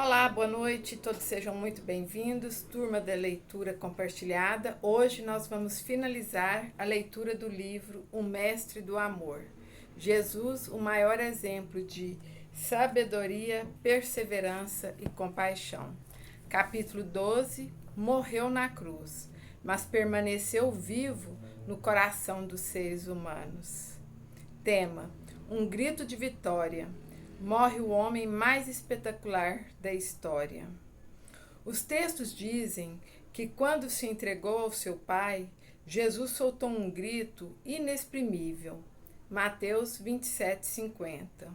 Olá, boa noite, todos sejam muito bem-vindos, turma da leitura compartilhada. Hoje nós vamos finalizar a leitura do livro O Mestre do Amor. Jesus, o maior exemplo de sabedoria, perseverança e compaixão. Capítulo 12, morreu na cruz, mas permaneceu vivo no coração dos seres humanos. Tema: um grito de vitória. Morre o homem mais espetacular da história. Os textos dizem que quando se entregou ao seu Pai, Jesus soltou um grito inexprimível. Mateus 27:50.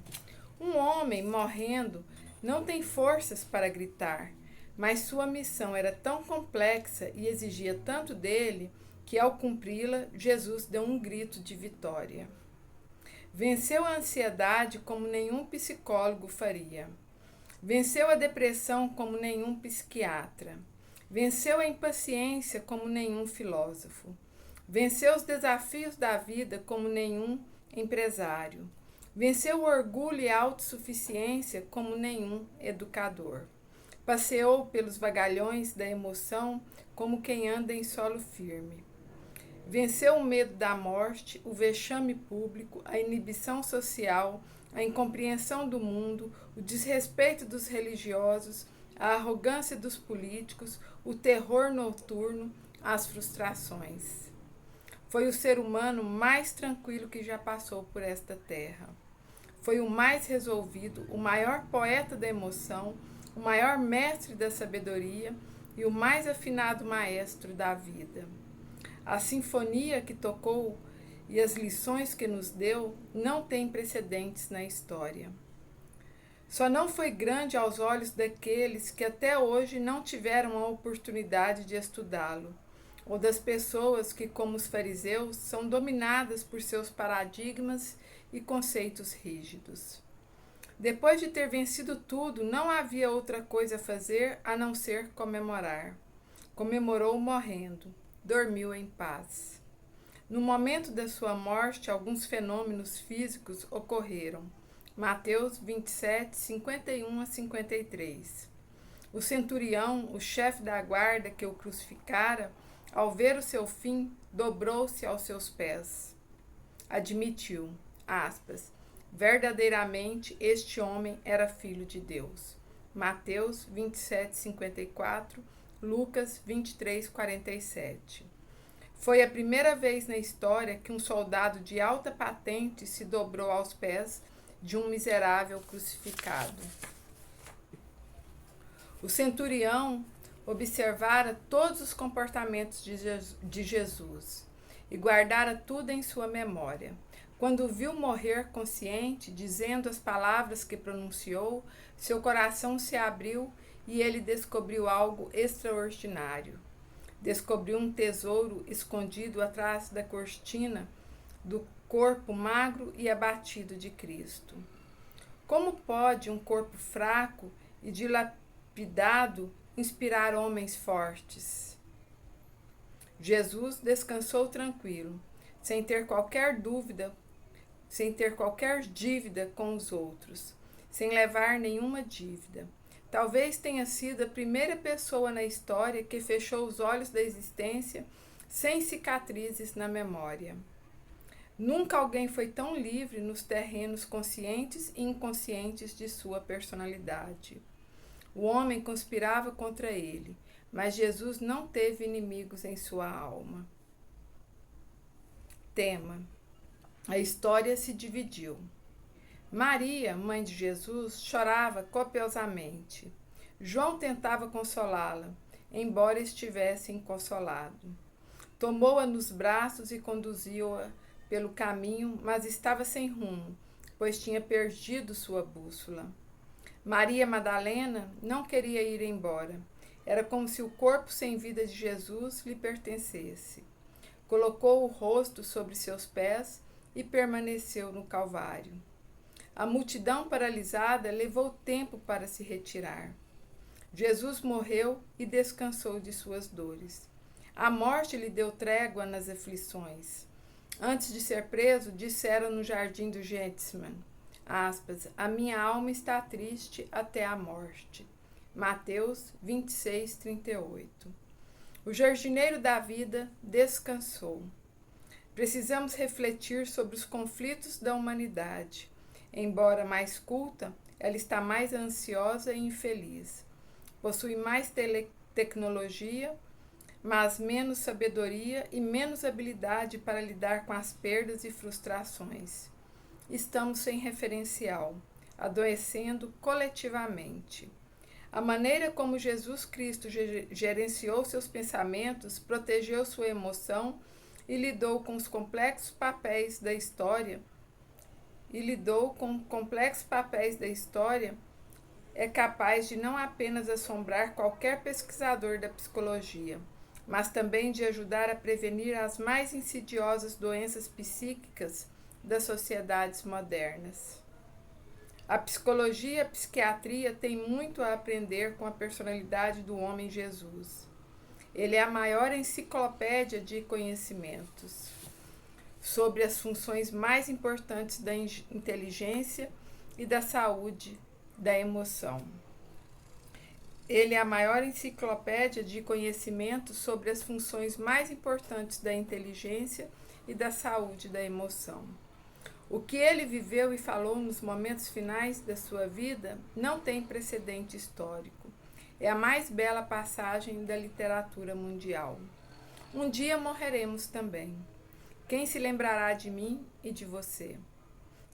Um homem morrendo não tem forças para gritar, mas sua missão era tão complexa e exigia tanto dele que, ao cumpri-la, Jesus deu um grito de vitória. Venceu a ansiedade como nenhum psicólogo faria. Venceu a depressão como nenhum psiquiatra. Venceu a impaciência como nenhum filósofo. Venceu os desafios da vida como nenhum empresário. Venceu o orgulho e a autossuficiência como nenhum educador. Passeou pelos vagalhões da emoção como quem anda em solo firme. Venceu o medo da morte, o vexame público, a inibição social, a incompreensão do mundo, o desrespeito dos religiosos, a arrogância dos políticos, o terror noturno, as frustrações. Foi o ser humano mais tranquilo que já passou por esta terra. Foi o mais resolvido, o maior poeta da emoção, o maior mestre da sabedoria e o mais afinado maestro da vida. A sinfonia que tocou e as lições que nos deu não têm precedentes na história. Só não foi grande aos olhos daqueles que até hoje não tiveram a oportunidade de estudá-lo, ou das pessoas que, como os fariseus, são dominadas por seus paradigmas e conceitos rígidos. Depois de ter vencido tudo, não havia outra coisa a fazer a não ser comemorar. Comemorou morrendo. Dormiu em paz. No momento da sua morte, alguns fenômenos físicos ocorreram. Mateus 27, 51 a 53. O centurião, o chefe da guarda que o crucificara, ao ver o seu fim, dobrou-se aos seus pés. Admitiu, aspas, verdadeiramente este homem era filho de Deus. Mateus 27, 54, Lucas 23, 47. Foi a primeira vez na história que um soldado de alta patente se dobrou aos pés de um miserável crucificado. O centurião observara todos os comportamentos de Jesus e guardara tudo em sua memória. Quando o viu morrer consciente, dizendo as palavras que pronunciou, seu coração se abriu e ele descobriu algo extraordinário. Descobriu um tesouro escondido atrás da cortina do corpo magro e abatido de Cristo. Como pode um corpo fraco e dilapidado inspirar homens fortes? Jesus descansou tranquilo, sem ter qualquer dívida com os outros, sem levar nenhuma dívida. Talvez tenha sido a primeira pessoa na história que fechou os olhos da existência sem cicatrizes na memória. Nunca alguém foi tão livre nos terrenos conscientes e inconscientes de sua personalidade. O homem conspirava contra ele, mas Jesus não teve inimigos em sua alma. Tema: a história se dividiu. Maria, mãe de Jesus, chorava copiosamente. João tentava consolá-la, embora estivesse inconsolado. Tomou-a nos braços e conduziu-a pelo caminho, mas estava sem rumo, pois tinha perdido sua bússola. Maria Madalena não queria ir embora. Era como se o corpo sem vida de Jesus lhe pertencesse. Colocou o rosto sobre seus pés e permaneceu no Calvário. A multidão paralisada levou tempo para se retirar. Jesus morreu e descansou de suas dores. A morte lhe deu trégua nas aflições. Antes de ser preso, dissera no jardim do Getsemane, aspas, a minha alma está triste até a morte. Mateus 26, 38. O jardineiro da vida descansou. Precisamos refletir sobre os conflitos da humanidade. Embora mais culta, ela está mais ansiosa e infeliz. Possui mais tecnologia, mas menos sabedoria e menos habilidade para lidar com as perdas e frustrações. Estamos sem referencial, adoecendo coletivamente. A maneira como Jesus Cristo gerenciou seus pensamentos, protegeu sua emoção e lidou com os complexos papéis da história, é capaz de não apenas assombrar qualquer pesquisador da psicologia, mas também de ajudar a prevenir as mais insidiosas doenças psíquicas das sociedades modernas. A psicologia e a psiquiatria têm muito a aprender com a personalidade do homem Jesus. Ele é a maior enciclopédia de conhecimentos sobre as funções mais importantes da inteligência e da saúde da emoção. Ele é a maior enciclopédia de conhecimentos sobre as funções mais importantes da inteligência e da saúde da emoção. O que ele viveu e falou nos momentos finais da sua vida não tem precedente histórico. É a mais bela passagem da literatura mundial. Um dia morreremos também. Quem se lembrará de mim e de você?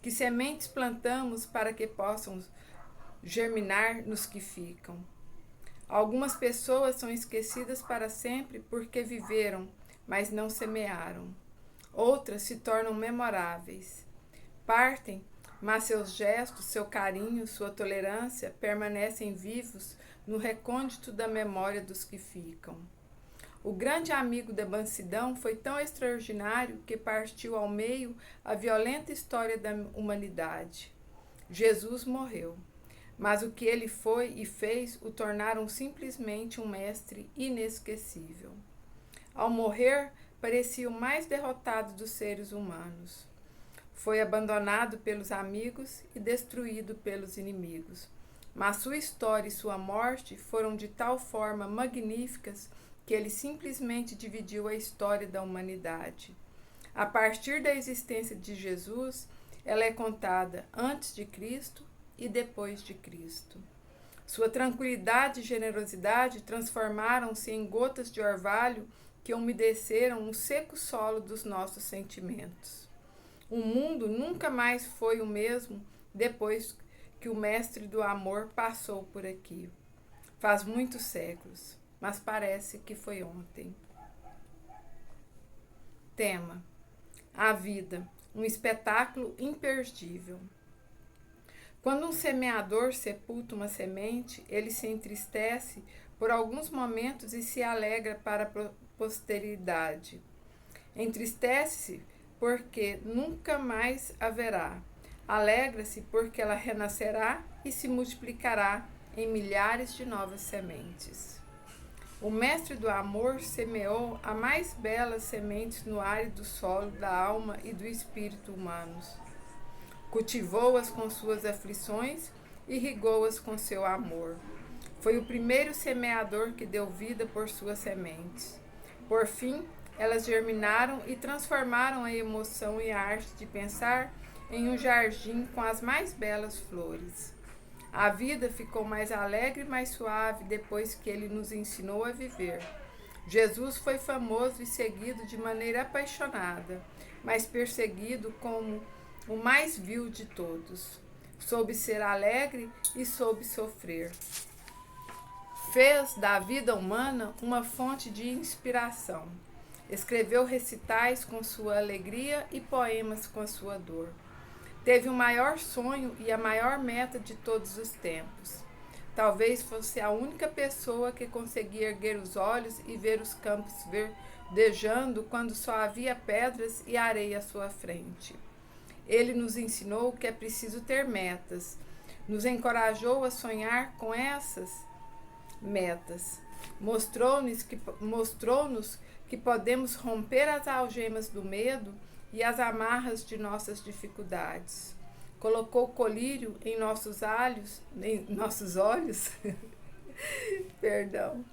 Que sementes plantamos para que possam germinar nos que ficam? Algumas pessoas são esquecidas para sempre porque viveram, mas não semearam. Outras se tornam memoráveis. Partem, mas seus gestos, seu carinho, sua tolerância permanecem vivos no recôndito da memória dos que ficam. O grande amigo da mansidão foi tão extraordinário que partiu ao meio a violenta história da humanidade. Jesus morreu, mas o que ele foi e fez o tornaram simplesmente um mestre inesquecível. Ao morrer, parecia o mais derrotado dos seres humanos. Foi abandonado pelos amigos e destruído pelos inimigos. Mas sua história e sua morte foram de tal forma magníficas que ele simplesmente dividiu a história da humanidade. A partir da existência de Jesus, ela é contada antes de Cristo e depois de Cristo. Sua tranquilidade e generosidade transformaram-se em gotas de orvalho que umedeceram o seco solo dos nossos sentimentos. O mundo nunca mais foi o mesmo depois que o mestre do amor passou por aqui. Faz muitos séculos, mas parece que foi ontem. Tema: a vida, um espetáculo imperdível. Quando um semeador sepulta uma semente, ele se entristece por alguns momentos e se alegra para a posteridade. Entristece-se porque nunca mais haverá. Alegra-se porque ela renascerá e se multiplicará em milhares de novas sementes. O mestre do amor semeou as mais belas sementes no árido solo da alma e do espírito humanos. Cultivou-as com suas aflições e irrigou-as com seu amor. Foi o primeiro semeador que deu vida por suas sementes. Por fim, elas germinaram e transformaram a emoção e a arte de pensar em um jardim com as mais belas flores. A vida ficou mais alegre e mais suave depois que ele nos ensinou a viver. Jesus foi famoso e seguido de maneira apaixonada, mas perseguido como o mais vil de todos. Soube ser alegre e soube sofrer. Fez da vida humana uma fonte de inspiração. Escreveu recitais com sua alegria e poemas com a sua dor. Teve o maior sonho e a maior meta de todos os tempos. Talvez fosse a única pessoa que conseguia erguer os olhos e ver os campos verdejando quando só havia pedras e areia à sua frente. Ele nos ensinou que é preciso ter metas. Nos encorajou a sonhar com essas metas. Mostrou-nos que podemos romper as algemas do medo e as amarras de nossas dificuldades. Colocou colírio em nossos olhos Perdão.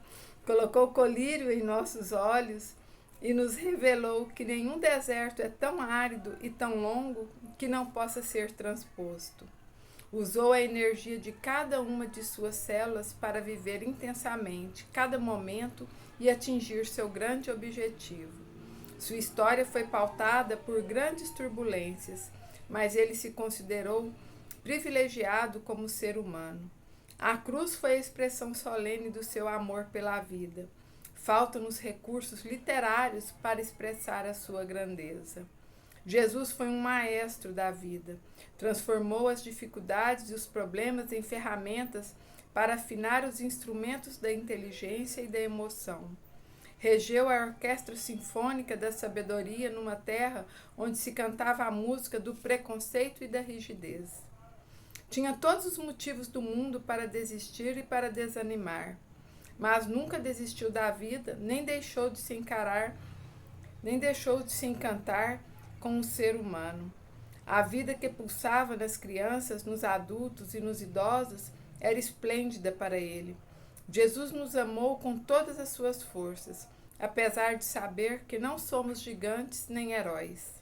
Colocou colírio em nossos olhos e nos revelou que nenhum deserto é tão árido e tão longo que não possa ser transposto. Usou a energia de cada uma de suas células para viver intensamente cada momento e atingir seu grande objetivo. Sua história foi pautada por grandes turbulências, mas ele se considerou privilegiado como ser humano. A cruz foi a expressão solene do seu amor pela vida. Faltam-nos recursos literários para expressar a sua grandeza. Jesus foi um maestro da vida. Transformou as dificuldades e os problemas em ferramentas para afinar os instrumentos da inteligência e da emoção. Regeu a orquestra sinfônica da sabedoria numa terra onde se cantava a música do preconceito e da rigidez. Tinha todos os motivos do mundo para desistir e para desanimar, mas nunca desistiu da vida, nem deixou de se encantar com o ser humano. A vida que pulsava nas crianças, nos adultos e nos idosos era esplêndida para ele. Jesus nos amou com todas as suas forças, apesar de saber que não somos gigantes nem heróis.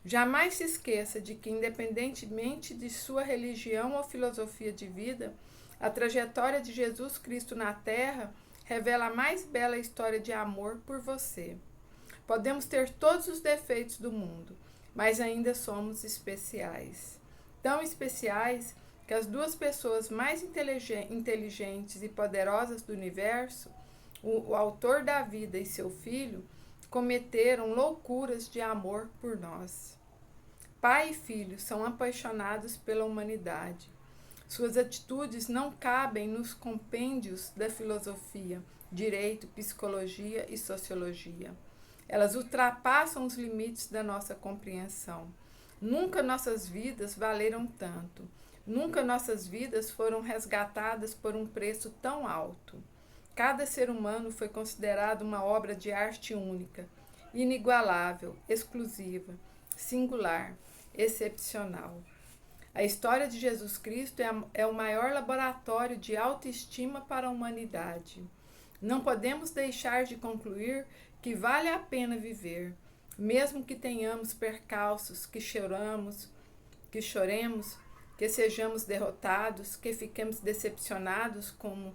Jamais se esqueça de que, independentemente de sua religião ou filosofia de vida, a trajetória de Jesus Cristo na Terra revela a mais bela história de amor por você. Podemos ter todos os defeitos do mundo, mas ainda somos especiais. Tão especiais que as duas pessoas mais inteligentes e poderosas do universo, o autor da vida e seu filho, cometeram loucuras de amor por nós. Pai e filho são apaixonados pela humanidade. Suas atitudes não cabem nos compêndios da filosofia, direito, psicologia e sociologia. Elas ultrapassam os limites da nossa compreensão. Nunca nossas vidas valeram tanto. Nunca nossas vidas foram resgatadas por um preço tão alto. Cada ser humano foi considerado uma obra de arte única, inigualável, exclusiva, singular, excepcional. A história de Jesus Cristo é o maior laboratório de autoestima para a humanidade. Não podemos deixar de concluir que vale a pena viver, mesmo que tenhamos percalços, que choremos, que sejamos derrotados, que fiquemos decepcionados com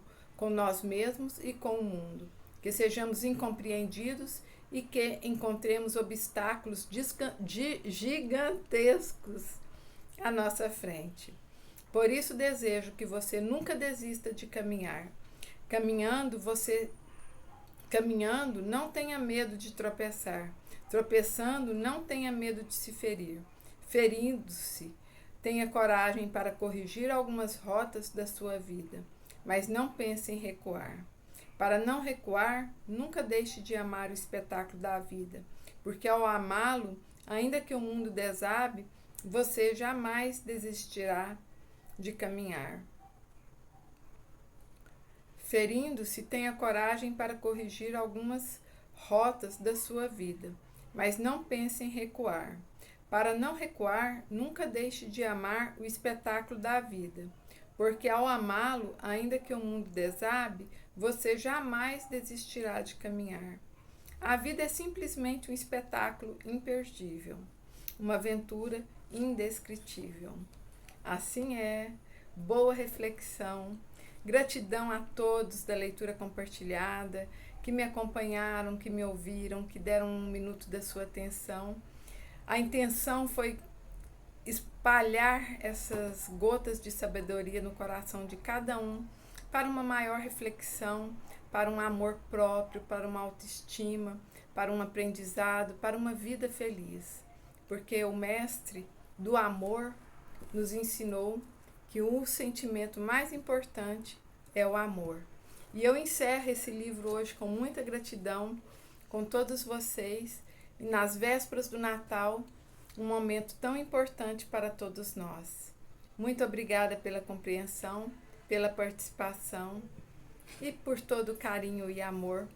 nós mesmos e com o mundo, que sejamos incompreendidos e que encontremos obstáculos gigantescos à nossa frente. Por isso desejo que você nunca desista de caminhar. Caminhando, não tenha medo de tropeçar. Tropeçando, não tenha medo de se ferir. Ferindo-se, tenha coragem para corrigir algumas rotas da sua vida, mas não pense em recuar. Para não recuar, nunca deixe de amar o espetáculo da vida, porque ao amá-lo, ainda que o mundo desabe, você jamais desistirá de caminhar. Ferindo-se, tenha coragem para corrigir algumas rotas da sua vida, mas não pense em recuar. Para não recuar, nunca deixe de amar o espetáculo da vida, porque ao amá-lo, ainda que o mundo desabe, você jamais desistirá de caminhar. A vida é simplesmente um espetáculo imperdível, uma aventura indescritível. Assim é, boa reflexão, gratidão a todos da leitura compartilhada, que me acompanharam, que me ouviram, que deram um minuto da sua atenção. A intenção foi espalhar essas gotas de sabedoria no coração de cada um para uma maior reflexão, para um amor próprio, para uma autoestima, para um aprendizado, para uma vida feliz. Porque o mestre do amor nos ensinou que o sentimento mais importante é o amor. E eu encerro esse livro hoje com muita gratidão com todos vocês, e nas vésperas do Natal, um momento tão importante para todos nós. Muito obrigada pela compreensão, pela participação e por todo o carinho e amor.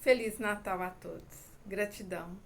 Feliz Natal a todos. Gratidão.